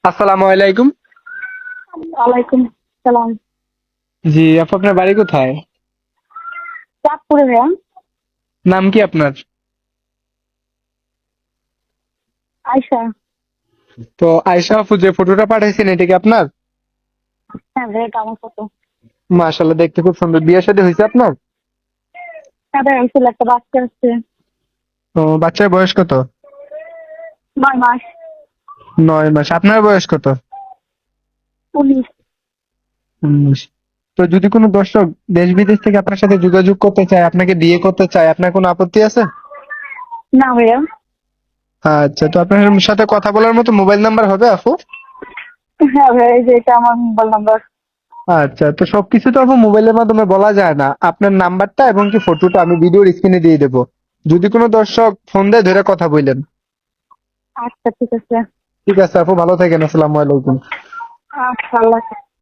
আসসালামু আলাইকুম। ওয়ালাইকুম সালাম। জি আপু, আপনার বাড়ি কোথায়? চাঁদপুরে ভাইয়া। নাম কি আপনার? আয়শা। তো আয়শা আপু, যে ফটোটা পাঠাইছেন এটা কি আপনার? হ্যাঁ ভাইয়া, এটা আমার ফটো। মাশাআল্লাহ, দেখতে খুব সুন্দর। বিয়ে শাদী হয়েছে আপনার? হ্যাঁ ভাইয়া, আসলে একটা বাচ্চা আছে। তো বাচ্চার বয়স কত? 9 মাস। 9 মাস। আপনার বয়স কত? 19। 19। তো যদি কোনো দর্শক দেশ বিদেশ থেকে আপনার সাথে যোগাযোগ করতে চায়, আপনাকে বিয়ে করতে চায়, আপনার কোনো আপত্তি আছে? না ভাইয়া। আচ্ছা, তো আপনার সাথে কথা বলার মতো মোবাইল নাম্বার হবে আপু? হ্যাঁ ভাইয়া, এই যে এটা আমার মোবাইল নাম্বার। আচ্ছা, তো সবকিছু তো আপু মোবাইলের মাধ্যমে বলা যায় না। আপনার নাম্বারটা এবং কি ফটোটা আমি ভিডিওর স্ক্রিনে দিয়ে দেবো। যদি কোনো দর্শক ফোন দেয়, ধরে কথা বললেন। আচ্ছা ঠিক আছে। ঠিক আছে আপু, ভালো থাকেন। আসসালামু আলাইকুম। আচ্ছা, আল্লাহ হাফেজ।